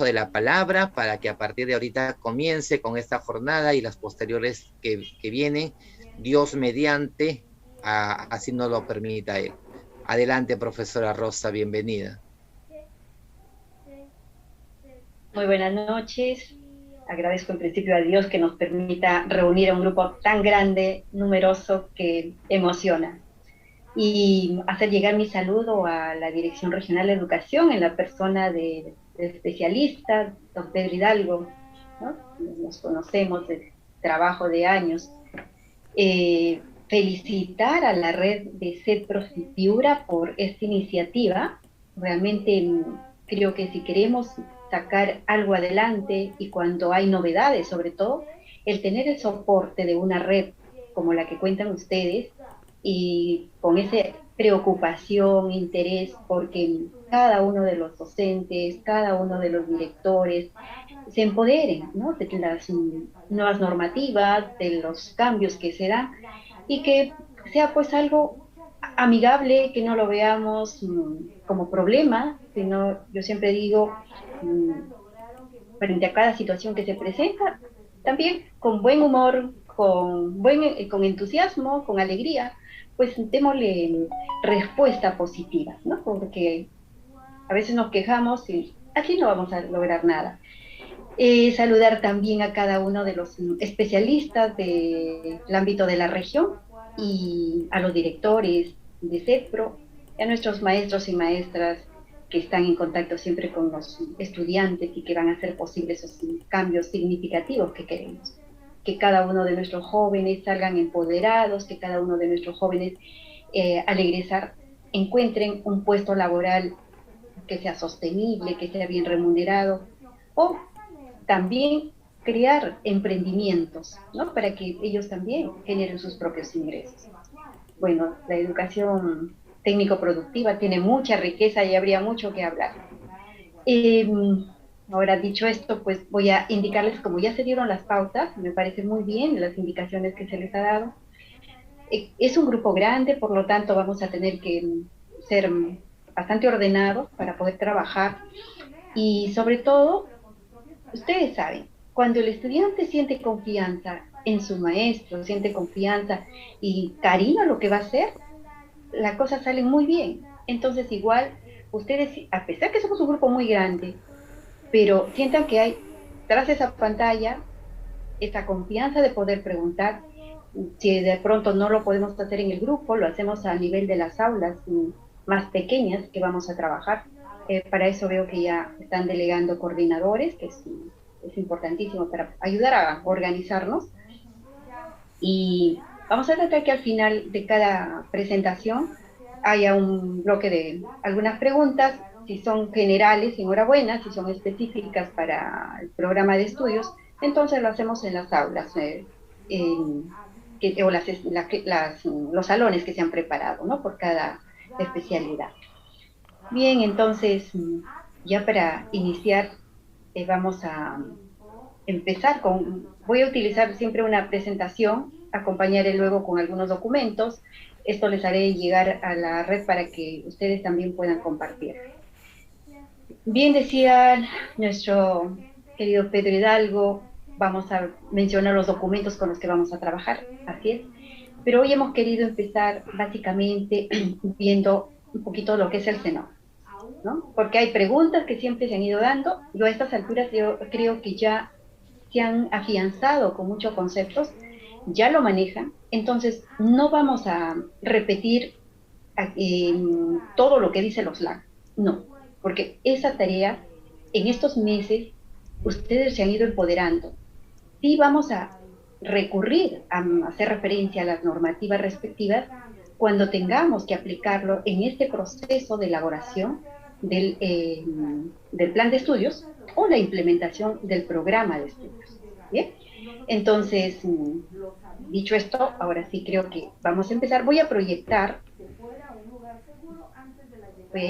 de la palabra para que a partir de ahorita comience con esta jornada y las posteriores que vienen, Dios mediante, así nos lo permita Él. Adelante, profesora Rosa, bienvenida. Muy buenas noches. Agradezco en principio a Dios que nos permita reunir a un grupo tan grande, numeroso, que emociona. Y hacer llegar mi saludo a la Dirección Regional de Educación en la persona del especialista, don Pedro Hidalgo, ¿no? Nos conocemos de trabajo de años. Felicitar a la red de CEPROS y Piura por esta iniciativa. Realmente creo que si queremos sacar algo adelante y cuando hay novedades, sobre todo, el tener el soporte de una red como la que cuentan ustedes y con esa preocupación, interés, porque cada uno de los docentes, cada uno de los directores se empoderen, ¿no? De las nuevas normativas, de los cambios que se dan y que sea pues algo amigable, que no lo veamos como problema, sino yo siempre digo, mm, frente a cada situación que se presenta, también con buen humor, con entusiasmo, con alegría, pues démosle respuesta positiva, ¿no? Porque a veces nos quejamos y así no vamos a lograr nada. Saludar también a cada uno de los especialistas del ámbito de la región y a los directores de CEPRO, a nuestros maestros y maestras que están en contacto siempre con los estudiantes y que van a hacer posibles esos cambios significativos que queremos. Que cada uno de nuestros jóvenes salgan empoderados, que cada uno de nuestros jóvenes al egresar encuentren un puesto laboral que sea sostenible, que sea bien remunerado, o también crear emprendimientos, ¿no? Para que ellos también generen sus propios ingresos. Bueno, la educación técnico-productiva tiene mucha riqueza y habría mucho que hablar. Eh, Ahora, dicho esto, pues voy a indicarles, como ya se dieron las pautas, me parece muy bien las indicaciones que se les ha dado. Es un grupo grande, por lo tanto vamos a tener que ser bastante ordenados para poder trabajar y sobre todo ustedes saben, cuando el estudiante siente confianza en su maestro, siente confianza y cariño a lo que va a hacer, las cosas salen muy bien. Entonces, igual, ustedes, a pesar que somos un grupo muy grande, pero sientan que hay tras esa pantalla esa confianza de poder preguntar. Si de pronto no lo podemos hacer en el grupo, lo hacemos a nivel de las aulas más pequeñas que vamos a trabajar. Para eso veo que ya están delegando coordinadores, que es importantísimo para ayudar a organizarnos. Y vamos a tratar que al final de cada presentación haya un bloque de algunas preguntas, si son generales, enhorabuena, si son específicas para el programa de estudios, entonces lo hacemos en las aulas o los salones que se han preparado, ¿no? Por cada especialidad. Bien, entonces, ya para iniciar, vamos a empezar voy a utilizar siempre una presentación, acompañaré luego con algunos documentos. Esto les haré llegar a la red para que ustedes también puedan compartir. Bien decía nuestro querido Pedro Hidalgo, vamos a mencionar los documentos con los que vamos a trabajar, así es. Pero hoy hemos querido empezar básicamente viendo un poquito lo que es el SENO, ¿no? Porque hay preguntas que siempre se han ido dando. Yo a estas alturas yo creo que ya se han afianzado con muchos conceptos, ya lo manejan, entonces no vamos a repetir todo lo que dice los LAC, no, porque esa tarea en estos meses ustedes se han ido empoderando. Sí vamos a recurrir a hacer referencia a las normativas respectivas cuando tengamos que aplicarlo en este proceso de elaboración del plan de estudios o la implementación del programa de estudios. ¿Bien? Entonces, dicho esto, ahora sí creo que vamos a empezar. Voy a ir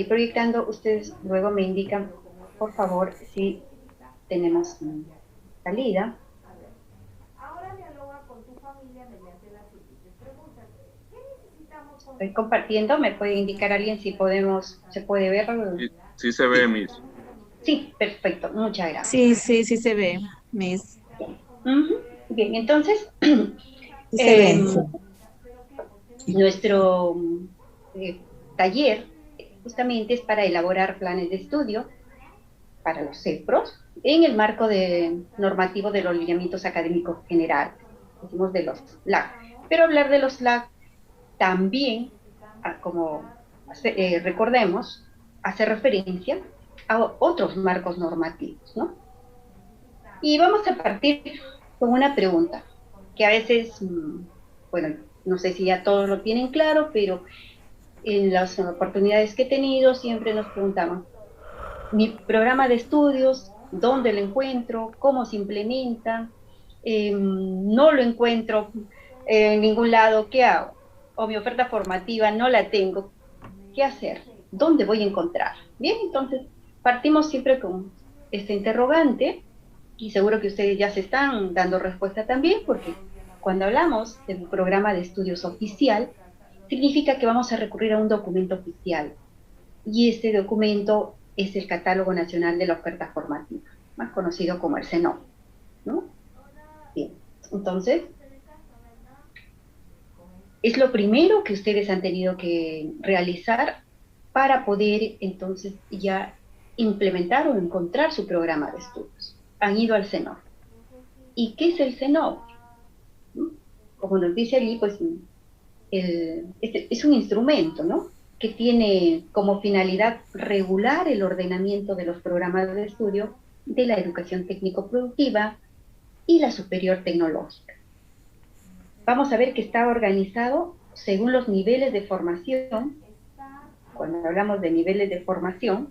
proyectando, ustedes luego me indican, por favor, si tenemos salida. Estoy compartiendo, me puede indicar alguien si se puede ver. Sí, sí se ve, Miss. Sí, perfecto, muchas gracias. Sí, sí, sí se ve, Miss. Ujú. Bien, entonces, Sí se ve. em, nuestro taller justamente es para elaborar planes de estudio para los CEPROS en el marco normativo de los lineamientos académicos generales, decimos de los LAC. Pero hablar de los LAC también, como recordemos, hace referencia a otros marcos normativos, ¿no? Y vamos a partir con una pregunta que a veces, bueno, no sé si ya todos lo tienen claro, pero en las oportunidades que he tenido siempre nos preguntamos, mi programa de estudios, ¿dónde lo encuentro? ¿Cómo se implementa? No lo encuentro en ningún lado, ¿qué hago? O mi oferta formativa no la tengo, ¿qué hacer? ¿Dónde voy a encontrar? Bien, entonces partimos siempre con este interrogante y seguro que ustedes ya se están dando respuesta también, porque cuando hablamos de un programa de estudios oficial, significa que vamos a recurrir a un documento oficial y este documento es el Catálogo Nacional de la Oferta Formativa, más conocido como el CENOF, ¿no? Bien, entonces, es lo primero que ustedes han tenido que realizar para poder entonces ya implementar o encontrar su programa de estudios. Han ido al CENOF. ¿Y qué es el CENOF? ¿No? Como nos dice allí, pues es un instrumento, ¿no? Que tiene como finalidad regular el ordenamiento de los programas de estudio de la educación técnico-productiva y la superior tecnológica. Vamos a ver que está organizado según los niveles de formación. Cuando hablamos de niveles de formación,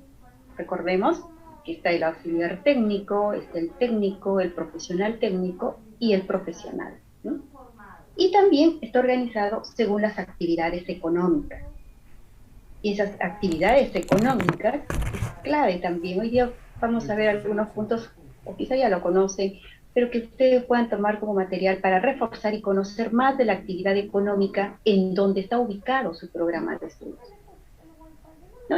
recordemos que está el auxiliar técnico, está el técnico, el profesional técnico y el profesional, ¿no? Y también está organizado según las actividades económicas. Y esas actividades económicas es clave también. Hoy día vamos a ver algunos puntos, o quizá ya lo conocen, pero que ustedes puedan tomar como material para reforzar y conocer más de la actividad económica en donde está ubicado su programa de estudios. ¿No?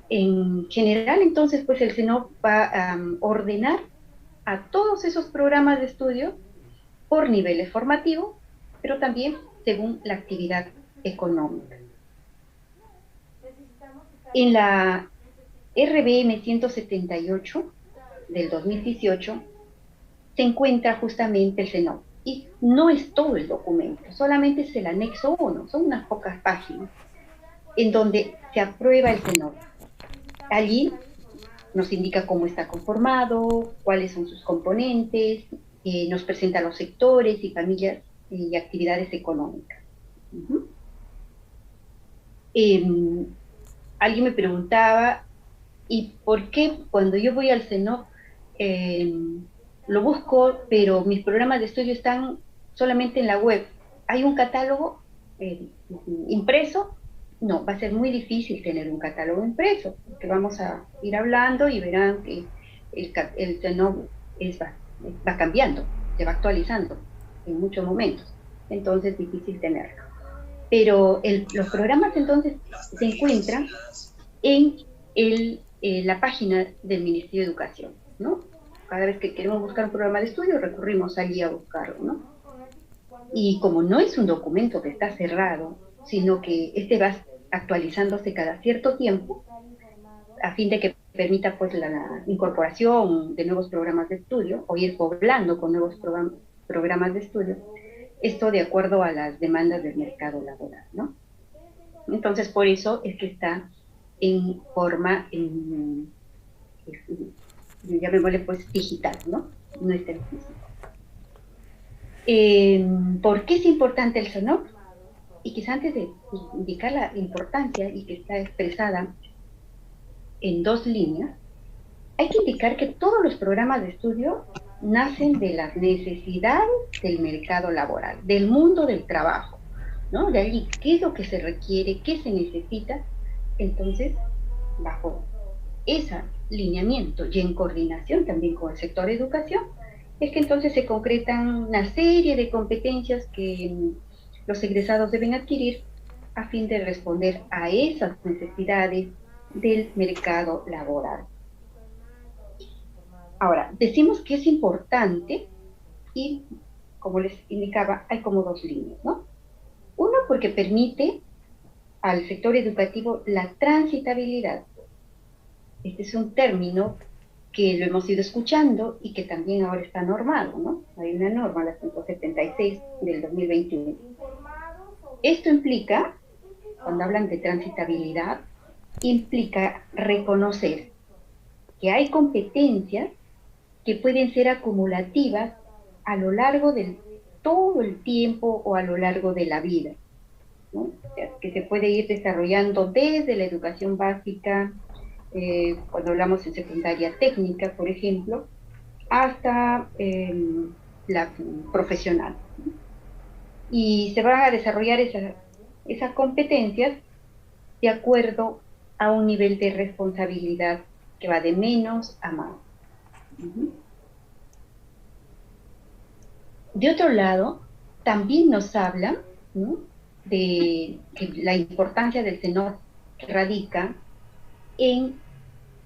En general, entonces, pues el SENOP va a ordenar a todos esos programas de estudio por niveles formativos, pero también según la actividad económica. En la RBM 178 del 2018 se encuentra justamente el CENOP. Y no es todo el documento, solamente es el anexo 1, son unas pocas páginas, en donde se aprueba el CENOP. Allí nos indica cómo está conformado, cuáles son sus componentes, nos presenta los sectores y familias y actividades económicas. Alguien me preguntaba, ¿y por qué cuando yo voy al CENOP lo busco, pero mis programas de estudio están solamente en la web? ¿Hay un catálogo impreso? No, va a ser muy difícil tener un catálogo impreso, porque vamos a ir hablando y verán que el CENOP va cambiando, se va actualizando en muchos momentos, entonces es difícil tenerlo. Pero los programas entonces se encuentran en la página del Ministerio de Educación, ¿no? Cada vez que queremos buscar un programa de estudio, recurrimos allí a buscarlo, ¿no? Y como no es un documento que está cerrado, sino que este va actualizándose cada cierto tiempo, a fin de que permita pues la incorporación de nuevos programas de estudio o ir poblando con nuevos programas de estudio, esto de acuerdo a las demandas del mercado laboral, ¿no? Entonces, por eso es que está en forma, llamémosle pues digital, ¿no? No está en físico. ¿Por qué es importante el SENOP? Y quizá antes de indicar la importancia y que está expresada en dos líneas, hay que indicar que todos los programas de estudio nacen de las necesidades del mercado laboral, del mundo del trabajo, ¿no? De allí, ¿qué es lo que se requiere? ¿Qué se necesita? Entonces, bajo ese lineamiento y en coordinación también con el sector de educación, es que entonces se concretan una serie de competencias que los egresados deben adquirir a fin de responder a esas necesidades del mercado laboral. Ahora, decimos que es importante y, como les indicaba, hay como dos líneas, ¿no? Uno, porque permite al sector educativo la transitabilidad. Este es un término que lo hemos ido escuchando y que también ahora está normado, ¿no? Hay una norma, la 176 del 2021. Esto implica, cuando hablan de transitabilidad, implica reconocer que hay competencias que pueden ser acumulativas a lo largo de todo el tiempo o a lo largo de la vida, ¿no? O sea, que se puede ir desarrollando desde la educación básica, cuando hablamos en secundaria técnica, por ejemplo, hasta la profesional. Y se van a desarrollar esas competencias de acuerdo a un nivel de responsabilidad que va de menos a más. De otro lado, también nos habla, ¿no?, de que la importancia del SENOR radica en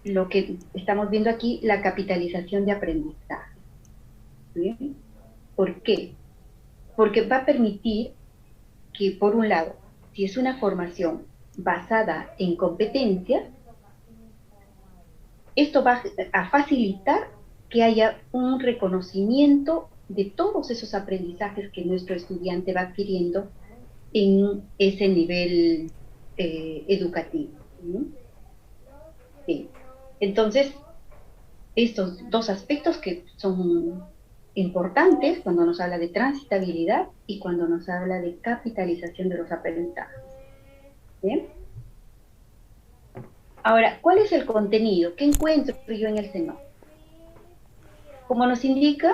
lo que estamos viendo aquí, la capitalización de aprendizaje. ¿Bien? ¿Por qué? Porque va a permitir que, por un lado, si es una formación basada en competencias, esto va a facilitar que haya un reconocimiento de todos esos aprendizajes que nuestro estudiante va adquiriendo en ese nivel educativo, ¿no? Sí. Entonces, estos dos aspectos que son importantes cuando nos habla de transitabilidad y cuando nos habla de capitalización de los aprendizajes. ¿Bien? Ahora, ¿cuál es el contenido? ¿Qué encuentro yo en el SENO? Como nos indica,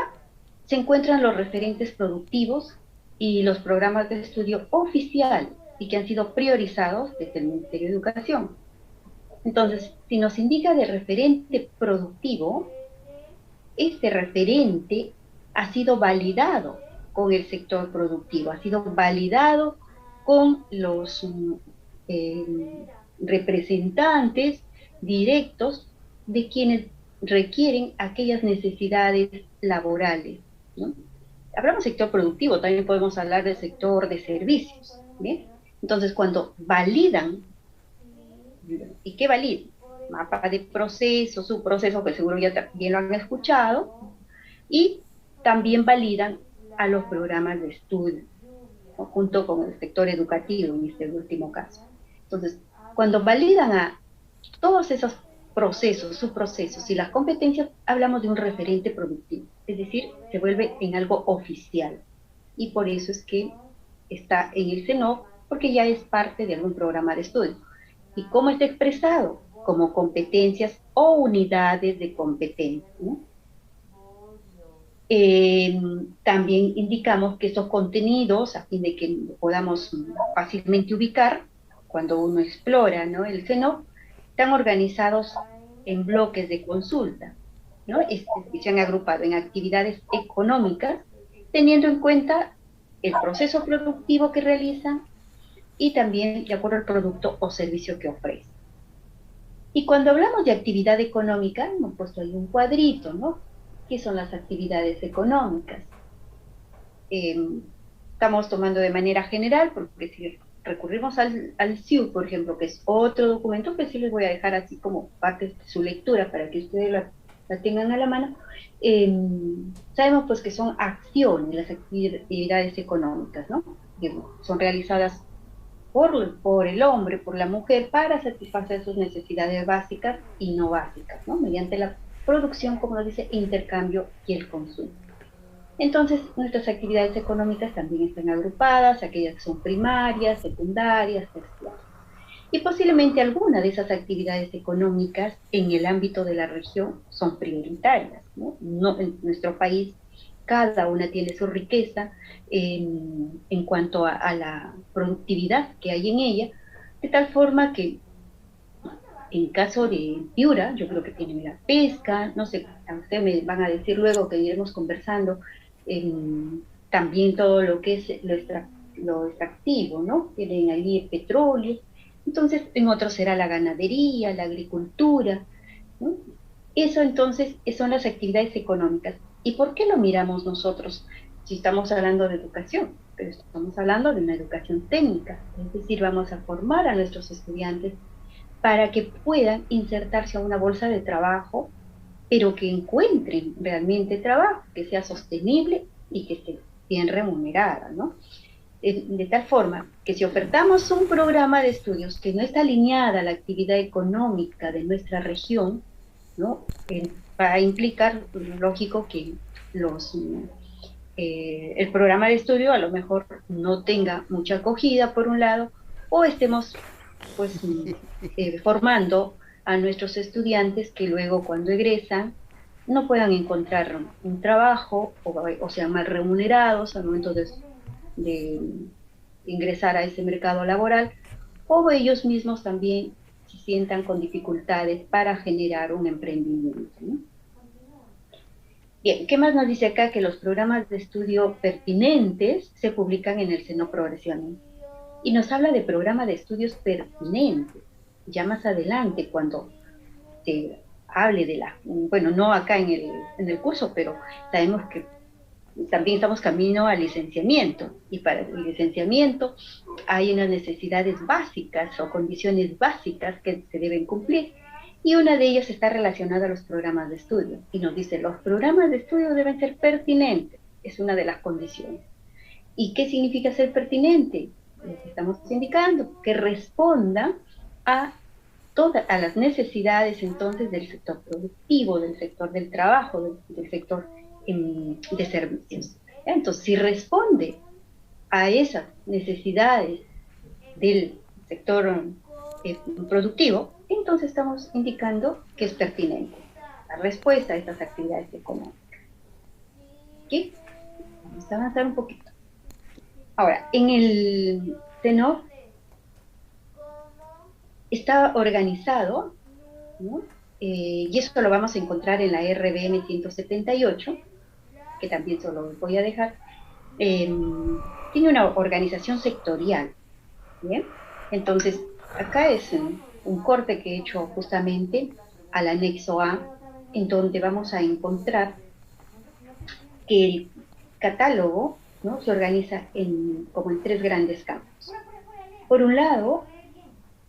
se encuentran los referentes productivos y los programas de estudio oficial y que han sido priorizados desde el Ministerio de Educación. Entonces, si nos indica de referente productivo, este referente ha sido validado con el sector productivo, ha sido validado con los representantes directos de quienes requieren aquellas necesidades laborales, ¿no? Hablamos de sector productivo, también podemos hablar del sector de servicios, ¿bien? Entonces, cuando validan, ¿y qué validan? Mapa de proceso, subproceso, que seguro ya también lo han escuchado, y también validan a los programas de estudio, ¿no?, junto con el sector educativo en este último caso. Entonces, cuando validan a todos esos procesos, subprocesos y las competencias, hablamos de un referente productivo, es decir, se vuelve en algo oficial. Y por eso es que está en el SENOC, porque ya es parte de algún programa de estudio. ¿Y cómo está expresado? Como competencias o unidades de competencia, ¿no? También indicamos que estos contenidos, a fin de que podamos fácilmente ubicar, cuando uno explora, ¿no?, el SENOC, están organizados en bloques de consulta, ¿no? Se han agrupado en actividades económicas, teniendo en cuenta el proceso productivo que realizan y también de acuerdo al producto o servicio que ofrecen. Y cuando hablamos de actividad económica, hemos puesto ahí un cuadrito, ¿no? ¿Qué son las actividades económicas? Estamos tomando de manera general, porque si recurrimos al SIU, por ejemplo, que es otro documento que sí les voy a dejar así como parte de su lectura para que ustedes la tengan a la mano, sabemos pues que son acciones, las actividades económicas, ¿no? Que son realizadas por el hombre, por la mujer, para satisfacer sus necesidades básicas y no básicas, ¿no?, mediante la producción, como nos dice, intercambio y el consumo. Entonces, nuestras actividades económicas también están agrupadas, aquellas que son primarias, secundarias, terciarias. Y posiblemente alguna de esas actividades económicas en el ámbito de la región son prioritarias, ¿no? En nuestro país, cada una tiene su riqueza en cuanto a la productividad que hay en ella, de tal forma que en caso de Piura, yo creo que tienen la pesca, no sé, a ustedes me van a decir luego que iremos conversando, también todo lo que es lo extractivo, ¿no? Tienen allí el petróleo. Entonces, en otros será la ganadería, la agricultura, ¿no? Eso entonces son las actividades económicas. ¿Y por qué lo miramos nosotros? Si estamos hablando de educación, pero estamos hablando de una educación técnica, es decir, vamos a formar a nuestros estudiantes para que puedan insertarse a una bolsa de trabajo, pero que encuentren realmente trabajo, que sea sostenible y que esté bien remunerada, ¿no? De tal forma que si ofertamos un programa de estudios que no está alineada a la actividad económica de nuestra región, ¿no? Va a implicar, lógico, que el programa de estudio a lo mejor no tenga mucha acogida por un lado, o estemos pues formando a nuestros estudiantes que luego cuando egresan no puedan encontrar un trabajo o sean mal remunerados al momento de ingresar a ese mercado laboral, o ellos mismos también se sientan con dificultades para generar un emprendimiento, ¿no? Bien, ¿qué más nos dice acá? Que los programas de estudio pertinentes se publican en el Seno Progresiones. Y nos habla de programa de estudios pertinentes. Ya más adelante, cuando se hable de bueno, no acá en el curso, pero sabemos que también estamos camino al licenciamiento. Y para el licenciamiento hay unas necesidades básicas o condiciones básicas que se deben cumplir. Y una de ellas está relacionada a los programas de estudio. Y nos dice, los programas de estudio deben ser pertinentes. Es una de las condiciones. ¿Y qué significa ser pertinente? Lo que estamos indicando, que responda a a las necesidades entonces del sector productivo, del sector del trabajo, del sector de servicios. Entonces, si responde a esas necesidades del sector productivo, entonces estamos indicando que es pertinente la respuesta a estas actividades económicas. ¿Ok? Vamos a avanzar un poquito. Ahora, en el SENOP está organizado, ¿no? Y eso lo vamos a encontrar en la RBM 178, que también solo voy a dejar. Tiene una organización sectorial, ¿bien? Entonces, acá es un corte que he hecho justamente al anexo A, en donde vamos a encontrar que el catálogo, ¿no?, se organiza como en tres grandes campos. Por un lado,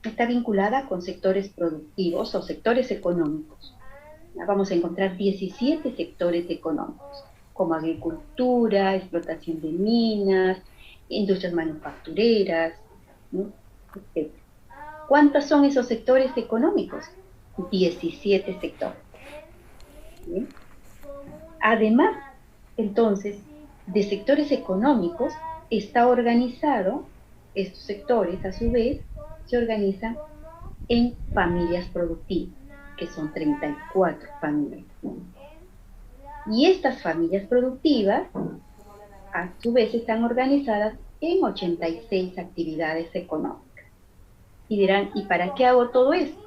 está vinculada con sectores productivos o sectores económicos. Vamos a encontrar 17 sectores económicos, como agricultura, explotación de minas, industrias manufactureras, ¿no?, etc. ¿Cuántos son esos sectores económicos? 17 sectores. ¿Bien? Además, entonces, de sectores económicos, está organizado, estos sectores a su vez, se organizan en familias productivas, que son 34 familias. Y estas familias productivas, a su vez, están organizadas en 86 actividades económicas. Y dirán, ¿y para qué hago todo esto?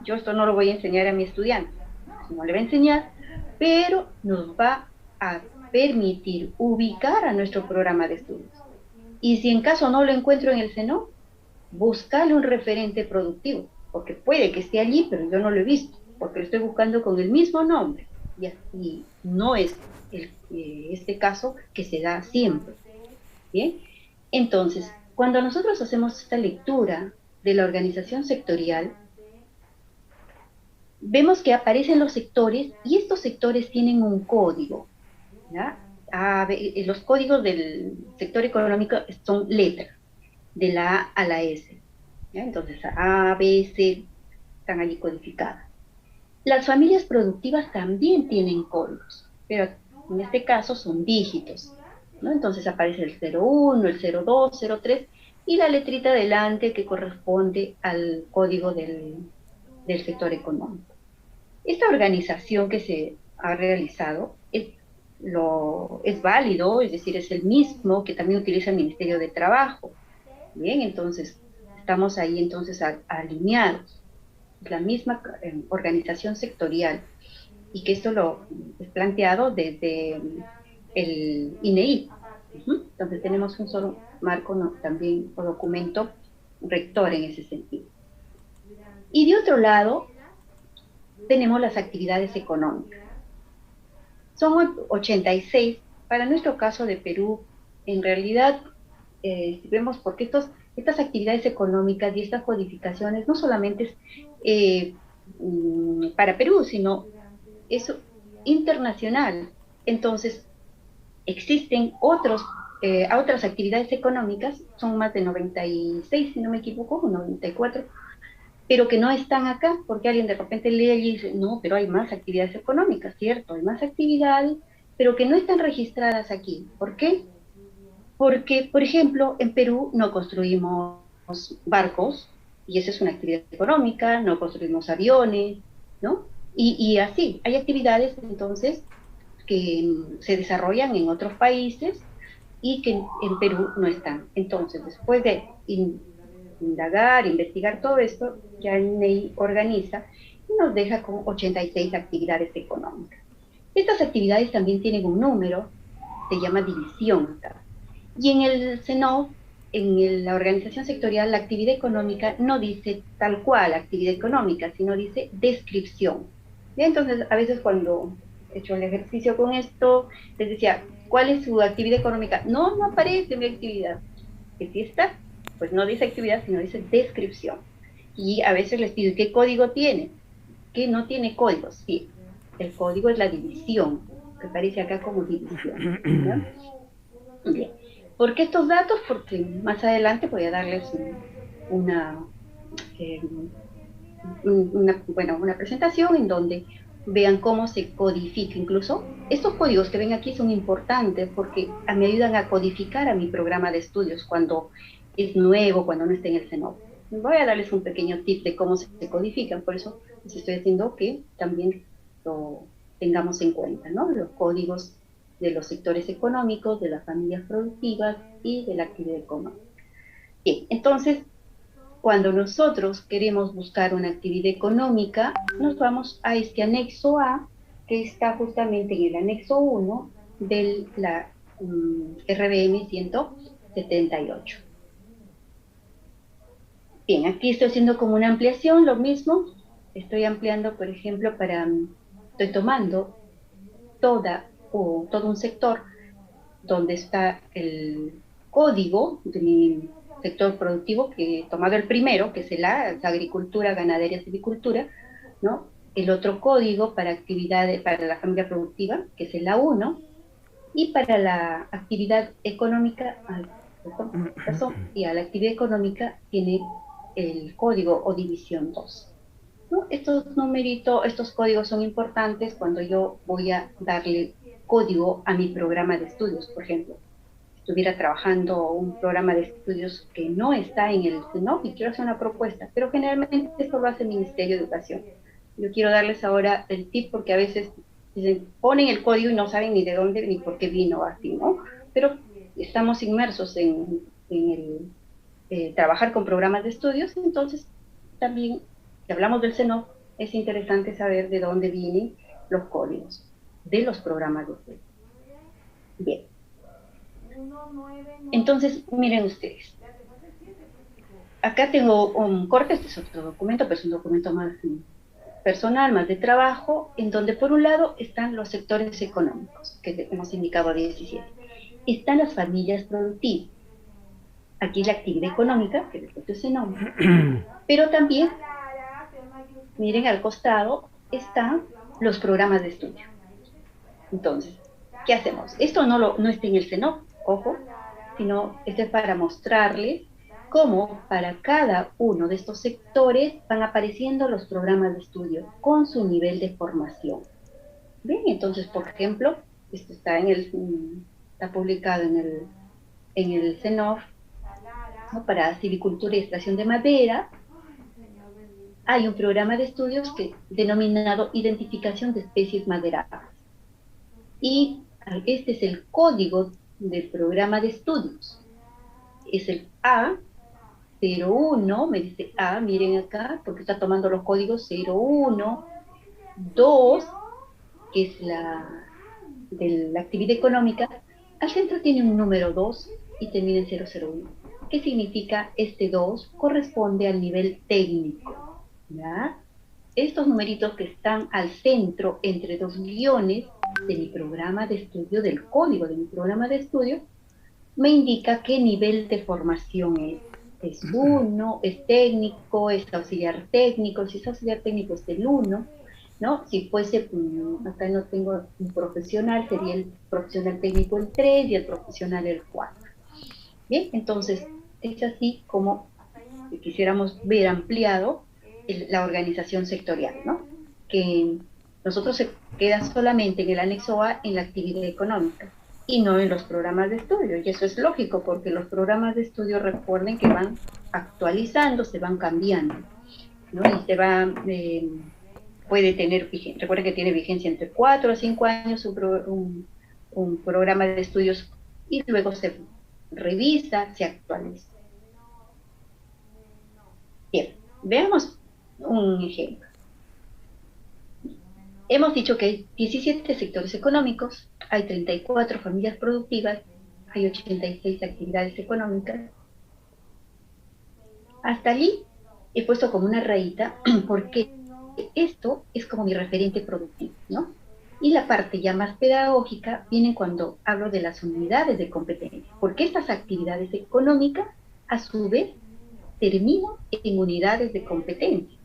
Yo esto no lo voy a enseñar a mi estudiante, no le voy a enseñar, pero nos va a permitir ubicar a nuestro programa de estudios. Y si en caso no lo encuentro en el SENO, buscarle un referente productivo, porque puede que esté allí, pero yo no lo he visto, porque lo estoy buscando con el mismo nombre, y así no es este caso que se da siempre. ¿Bien? Entonces, cuando nosotros hacemos esta lectura de la organización sectorial, vemos que aparecen los sectores y estos sectores tienen un código, ¿ya? Los códigos del sector económico son letras, de la A a la S, ¿ya? Entonces A, B, C están allí codificadas. Las familias productivas también tienen códigos, pero en este caso son dígitos, ¿no? Entonces aparece el 01, el 02, 03 y la letrita delante que corresponde al código del sector económico. Esta organización que se ha realizado es válido, es decir, es el mismo que también utiliza el Ministerio de Trabajo. Bien, entonces estamos ahí entonces alineados. Es la misma organización sectorial y que esto lo es planteado desde el INEI. Entonces tenemos un solo marco, también o documento rector en ese sentido. Y de otro lado, tenemos las actividades económicas. Son 86. Para nuestro caso de Perú, en realidad, si vemos porque estas actividades económicas y estas codificaciones no solamente es para Perú, sino es internacional. Entonces, existen otras actividades económicas, son más de 96, si no me equivoco, o 94, pero que no están acá, porque alguien de repente lee y dice, no, pero hay más actividades económicas, ¿cierto? Hay más actividades, pero que no están registradas aquí. ¿Por qué? Porque, por ejemplo, en Perú no construimos barcos, y esa es una actividad económica, no construimos aviones, ¿no? Y así, hay actividades entonces que se desarrollan en otros países y que en Perú no están. Entonces, después de indagar, investigar todo esto, ya el NEI organiza y nos deja con 86 actividades económicas. Estas actividades también tienen un número, se llama división. Y en el CENOF, la organización sectorial, la actividad económica no dice tal cual actividad económica, sino dice descripción. Y entonces, a veces cuando he hecho el ejercicio con esto, les decía, ¿cuál es su actividad económica? No, no aparece mi actividad. Que sí está, pues no dice actividad, sino dice descripción. Y a veces les pido, ¿qué código tiene? Que no tiene código, sí. El código es la división, que aparece acá como división, ¿no? Bien. ¿Por qué estos datos? Porque más adelante voy a darles eh, una presentación en donde vean cómo se codifica. Incluso estos códigos que ven aquí son importantes porque me ayudan a codificar a mi programa de estudios cuando es nuevo, cuando no está en el CENOF. Voy a darles un pequeño tip de cómo se codifican, por eso les estoy haciendo que también lo tengamos en cuenta, ¿no? Los códigos de los sectores económicos, de las familias productivas y de la actividad económica. Bien, entonces, cuando nosotros queremos buscar una actividad económica, nos vamos a este anexo A, que está justamente en el anexo 1 de la RBM 178. Bien, aquí estoy haciendo como una ampliación, lo mismo. Estoy ampliando, por ejemplo, estoy tomando todo un sector donde está el código de mi sector productivo, que he tomado el primero, que es el A, es agricultura, ganadería, silvicultura, ¿no? El otro código para actividades, para la familia productiva, que es el A1, y para la actividad económica, y a la actividad económica tiene el código o división 2. ¿No? Estos numeritos, estos códigos son importantes cuando yo voy a darle código a mi programa de estudios, por ejemplo. Si estuviera trabajando un programa de estudios que no está en el CENOF y quiero hacer una propuesta, pero generalmente esto lo hace el Ministerio de Educación. Yo quiero darles ahora el tip porque a veces ponen el código y no saben ni de dónde ni por qué vino así, ¿no? Pero estamos inmersos en el trabajar con programas de estudios, entonces también si hablamos del CENOF, es interesante saber de dónde vienen los códigos de los programas de estudio. Bien. Entonces, miren ustedes. Acá tengo un corte, este es otro documento, pero es un documento más personal, más de trabajo, en donde por un lado están los sectores económicos, que hemos indicado 17. Están las familias productivas. Aquí la actividad económica, que después es el nombre, pero también miren, al costado están los programas de estudio. Entonces, ¿qué hacemos? Esto no está en el CENOF, ojo, sino esto es para mostrarles cómo para cada uno de estos sectores van apareciendo los programas de estudio con su nivel de formación. Bien, entonces, por ejemplo, esto está publicado en el CENOF, ¿no? Para silvicultura y extracción de madera. Hay un programa de estudios denominado Identificación de Especies Maderables. Y este es el código del programa de estudios. Es el A01, me dice A, miren acá, porque está tomando los códigos 01, 2, que es de la actividad económica. Al centro tiene un número 2 y termina en 001. ¿Qué significa este 2? Corresponde al nivel técnico. ¿Ya? estos numeritos que están al centro entre dos guiones de mi programa de estudio, del código de mi programa de estudio, me indica qué nivel de formación es. Es 1, es técnico, es auxiliar técnico, si es auxiliar técnico es el 1, ¿no? Si fuese, acá no tengo un profesional, sería el profesional técnico el 3 y el profesional el 4. Bien, entonces es así como si quisiéramos ver ampliado la organización sectorial, ¿no? Que nosotros se queda solamente en el anexo A en la actividad económica y no en los programas de estudio. Y eso es lógico porque los programas de estudio, recuerden que van actualizando, se van cambiando, ¿no? Y se va, puede tener, recuerden que tiene vigencia entre 4 a 5 años un programa de estudios y luego se revisa, se actualiza. Bien, veamos un ejemplo. Hemos dicho que hay 17 sectores económicos, hay 34 familias productivas, hay 86 actividades económicas. Hasta allí he puesto como una rayita porque esto es como mi referente productivo, ¿no? Y la parte ya más pedagógica viene cuando hablo de las unidades de competencia, porque estas actividades económicas, a su vez, terminan en unidades de competencia.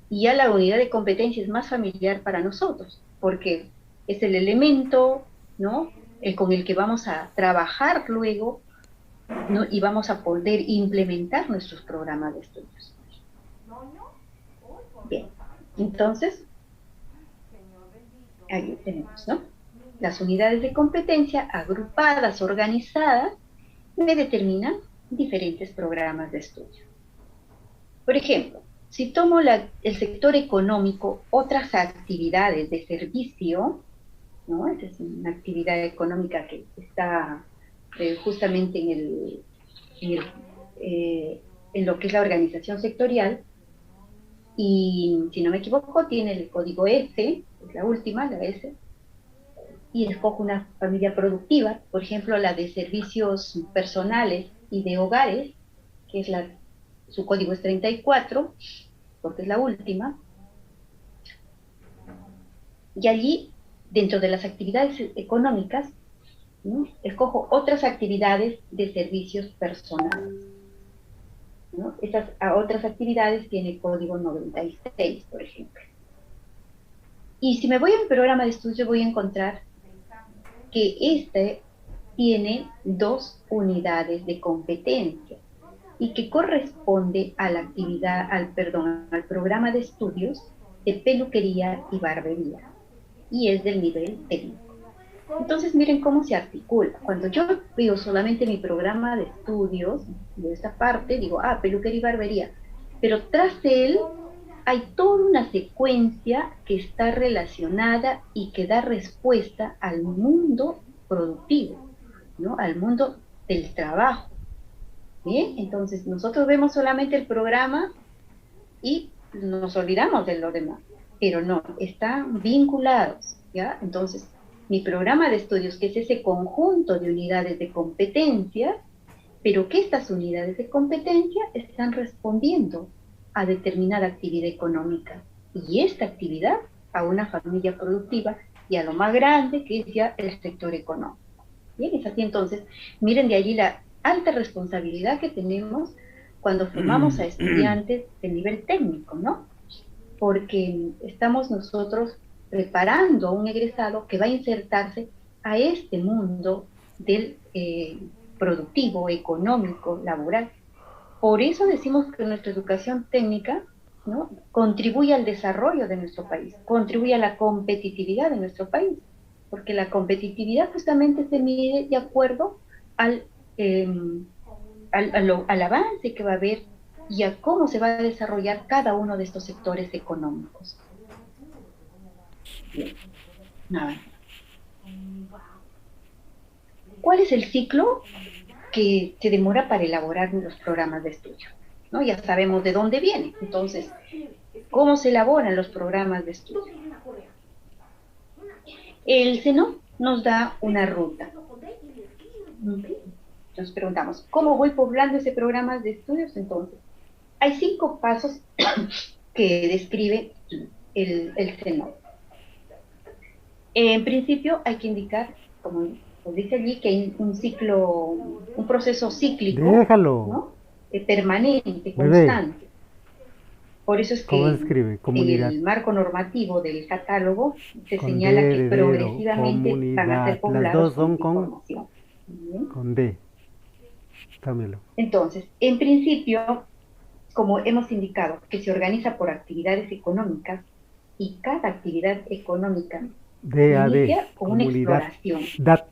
Y ya la unidad de competencia es más familiar para nosotros, porque es el elemento, ¿no?, con el que vamos a trabajar luego, ¿no?, y vamos a poder implementar nuestros programas de estudios. Bien, entonces, ahí tenemos, ¿no?, las unidades de competencia agrupadas, organizadas, me determinan diferentes programas de estudio. Por ejemplo, si tomo el sector económico, otras actividades de servicio, ¿no? Esa es una actividad económica que está justamente en lo que es la organización sectorial, y si no me equivoco, tiene el código S, es la última, la S, y escojo una familia productiva, por ejemplo, la de servicios personales y de hogares, que es su código es 34, porque es la última, y allí, dentro de las actividades económicas, ¿no?, escojo otras actividades de servicios personales, ¿no? Esas otras actividades tienen código 96, por ejemplo. Y si me voy a un programa de estudio, voy a encontrar que este tiene 2 unidades de competencia y que corresponde a la actividad, al programa de estudios de peluquería y barbería, y es del nivel técnico. Entonces miren cómo se articula. Cuando yo veo solamente mi programa de estudios, de esta parte, digo, peluquería y barbería, pero tras de él hay toda una secuencia que está relacionada y que da respuesta al mundo productivo, ¿no?, al mundo del trabajo. Bien, entonces nosotros vemos solamente el programa y nos olvidamos de lo demás, pero no, están vinculados, ¿ya? Entonces, mi programa de estudios, que es ese conjunto de unidades de competencia, pero que estas unidades de competencia están respondiendo a determinada actividad económica, y esta actividad a una familia productiva y a lo más grande, que es ya el sector económico. Bien, es así. Entonces, miren de allí la alta responsabilidad que tenemos cuando formamos a estudiantes de nivel técnico, ¿no? Porque estamos nosotros preparando a un egresado que va a insertarse a este mundo del productivo, económico, laboral. Por eso decimos que nuestra educación técnica, ¿no?, contribuye al desarrollo de nuestro país, contribuye a la competitividad de nuestro país, porque la competitividad justamente se mide de acuerdo al avance que va a haber y a cómo se va a desarrollar cada uno de estos sectores económicos. Bien. Nada. ¿Cuál es el ciclo que se demora para elaborar los programas de estudio? ¿No? Ya sabemos de dónde viene. Entonces, ¿cómo se elaboran los programas de estudio? El SENO nos da una ruta. Nos preguntamos, ¿cómo voy poblando ese programa de estudios? Entonces, hay 5 pasos que describe el CENOP. En principio hay que indicar, como nos dice allí, que hay un ciclo, un proceso cíclico, Déjalo. ¿no? Permanente, Bebé. constante. Por eso es ¿Cómo que se escribe? en Comunidad. el marco normativo del catálogo se Con señala D que de dedo. progresivamente van a ser Comunidad. Las poblados dos son con información. ¿Bien? con D. Cámbialo. Entonces, en principio, como hemos indicado, que se organiza por actividades económicas y cada actividad económica DAD. inicia con una Comunidad. exploración. DAT.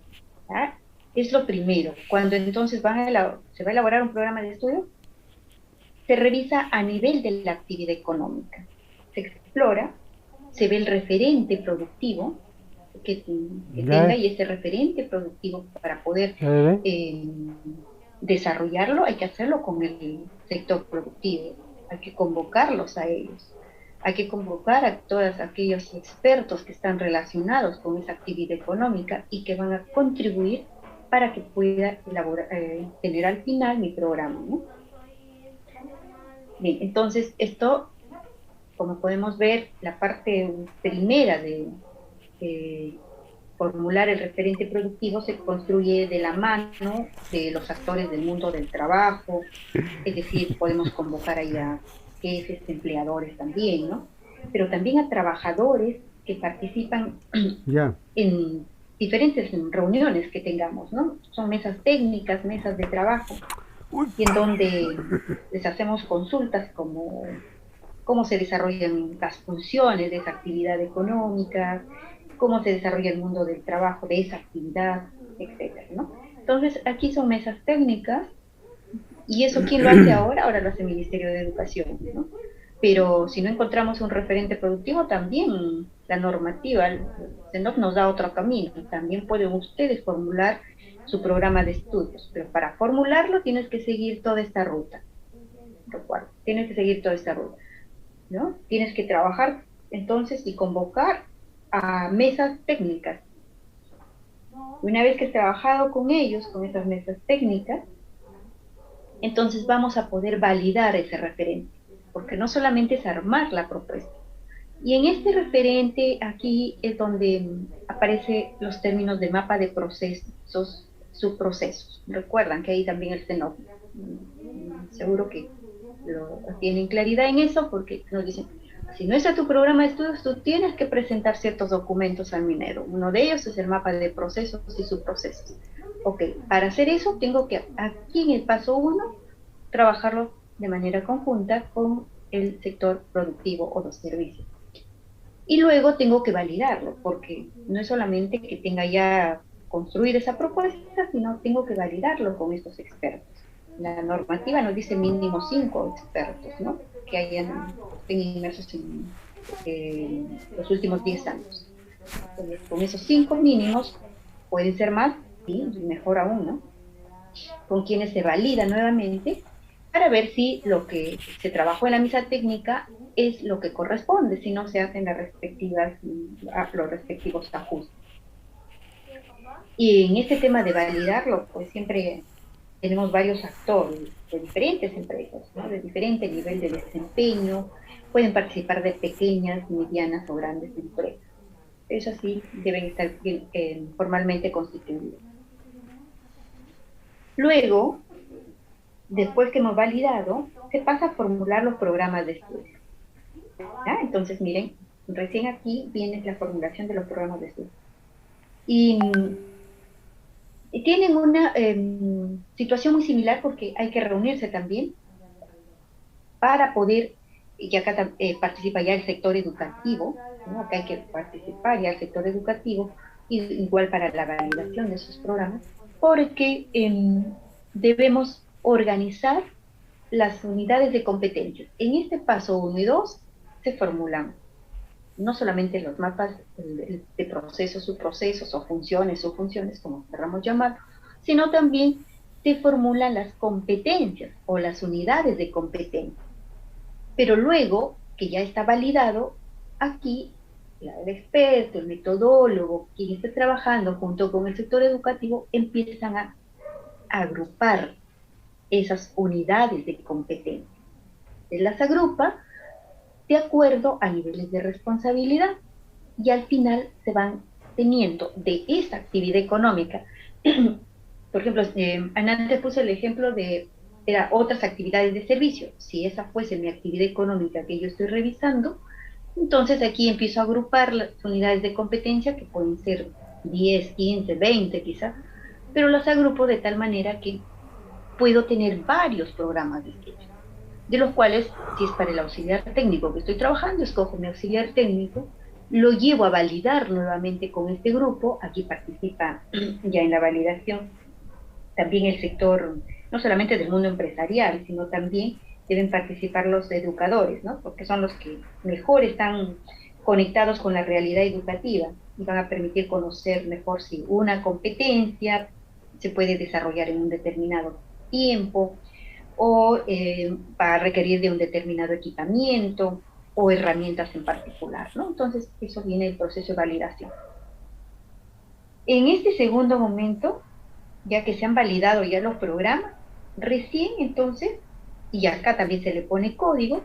¿Ah? Es lo primero. Cuando entonces se va a elaborar un programa de estudio, se revisa a nivel de la actividad económica. Se explora, se ve el referente productivo que tenga, y ese referente productivo para poder desarrollarlo hay que hacerlo con el sector productivo, hay que convocarlos a ellos, hay que convocar a todos aquellos expertos que están relacionados con esa actividad económica y que van a contribuir para que pueda tener al final mi programa, ¿no? Bien, entonces esto, como podemos ver, la parte primera de formular el referente productivo se construye de la mano de los actores del mundo del trabajo, es decir, podemos convocar ahí a jefes, empleadores también, ¿no? Pero también a trabajadores que participan en diferentes reuniones que tengamos, ¿no? Son mesas técnicas, mesas de trabajo, y en donde les hacemos consultas como cómo se desarrollan las funciones de esa actividad económica, cómo se desarrolla el mundo del trabajo de esa actividad, etcétera, ¿no? Entonces, aquí son mesas técnicas, y eso, ¿quién lo hace ahora? Ahora lo hace el Ministerio de Educación, ¿no? Pero si no encontramos un referente productivo, también la normativa, el CENOP nos da otro camino. También pueden ustedes formular su programa de estudios, pero para formularlo tienes que seguir toda esta ruta, lo cual, tienes que seguir toda esta ruta, ¿no? Tienes que trabajar entonces y convocar a mesas técnicas. Una vez que has trabajado con ellos, con esas mesas técnicas, entonces vamos a poder validar ese referente, porque no solamente es armar la propuesta. Y en este referente aquí es donde aparecen los términos de mapa de procesos, subprocesos. Recuerdan que ahí también el CENOP, seguro que tienen claridad en eso, porque nos dicen, si no está tu programa de estudios, tú tienes que presentar ciertos documentos al minero. Uno de ellos es el mapa de procesos y subprocesos. Ok, para hacer eso tengo que, aquí en el paso 1, trabajarlo de manera conjunta con el sector productivo o los servicios. Y luego tengo que validarlo, porque no es solamente que tenga ya construir esa propuesta, sino tengo que validarlo con estos expertos. La normativa nos dice mínimo 5 expertos, ¿no? Que estén inmersos en los últimos 10 años. Entonces, con esos 5 mínimos, pueden ser más, sí, mejor aún, ¿no? Con quienes se valida nuevamente para ver si lo que se trabajó en la mesa técnica es lo que corresponde, si no se hacen los respectivos ajustes. Y en este tema de validarlo, pues siempre tenemos varios actores de diferentes empresas, ¿no? De diferente nivel de desempeño, pueden participar de pequeñas, medianas o grandes empresas. Eso sí, deben estar formalmente constituidos. Luego, después que hemos validado, se pasa a formular los programas de estudio. ¿Ya? Entonces, miren, recién aquí viene la formulación de los programas de estudio. Y tienen una situación muy similar, porque hay que reunirse también para poder, y acá participa ya el sector educativo, ¿no? Acá hay que participar ya el sector educativo, y igual para la validación de esos programas, porque debemos organizar las unidades de competencias. En este paso 1 y 2 se formulan no solamente los mapas de procesos, subprocesos, o funciones, subfunciones, como queramos llamar, sino también se formulan las competencias o las unidades de competencia. Pero luego, que ya está validado, aquí el experto, el metodólogo, quien esté trabajando junto con el sector educativo, empiezan a agrupar esas unidades de competencia. Se las agrupa de acuerdo a niveles de responsabilidad. Y al final se van teniendo de esa actividad económica. Por ejemplo, antes puse el ejemplo de otras actividades de servicio. Si esa fuese mi actividad económica que yo estoy revisando, entonces aquí empiezo a agrupar las unidades de competencia, que pueden ser 10, 15, 20 quizás, pero las agrupo de tal manera que puedo tener varios programas de estudio, de los cuales, si es para el auxiliar técnico que estoy trabajando, escojo mi auxiliar técnico, lo llevo a validar nuevamente con este grupo. Aquí participa ya en la validación también el sector, no solamente del mundo empresarial, sino también deben participar los educadores, ¿no? Porque son los que mejor están conectados con la realidad educativa y van a permitir conocer mejor si una competencia se puede desarrollar en un determinado tiempo o va a requerir de un determinado equipamiento o herramientas en particular, ¿no? Entonces, eso viene el proceso de validación. En este segundo momento, ya que se han validado ya los programas, recién entonces, y acá también se le pone código,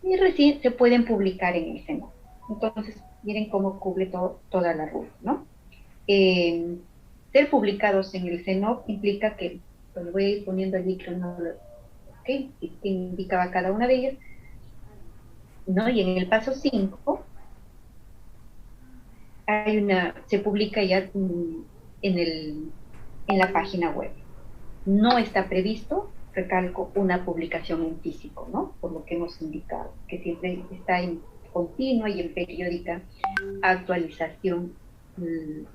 y recién se pueden publicar en el CENOP. Entonces, miren cómo cubre toda la ruta, ¿no? Ser publicados en el CENOP implica que, bueno, voy a ir poniendo allí cronólogo, ¿ok? Que indicaba cada una de ellas, ¿no? Y en el paso 5 se publica ya en la página web. No está previsto, recalco, una publicación en físico, ¿no? Por lo que hemos indicado, que siempre está en continua y en periódica actualización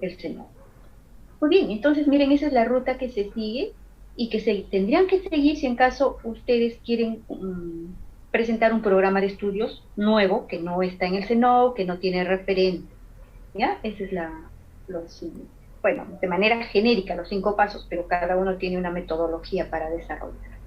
el CENOP. Muy bien, entonces miren, esa es la ruta que se sigue y que se tendrían que seguir si en caso ustedes quieren presentar un programa de estudios nuevo que no está en el CENOP, que no tiene referente, ¿ya? Esa es bueno, de manera genérica los 5 pasos, pero cada uno tiene una metodología para desarrollar.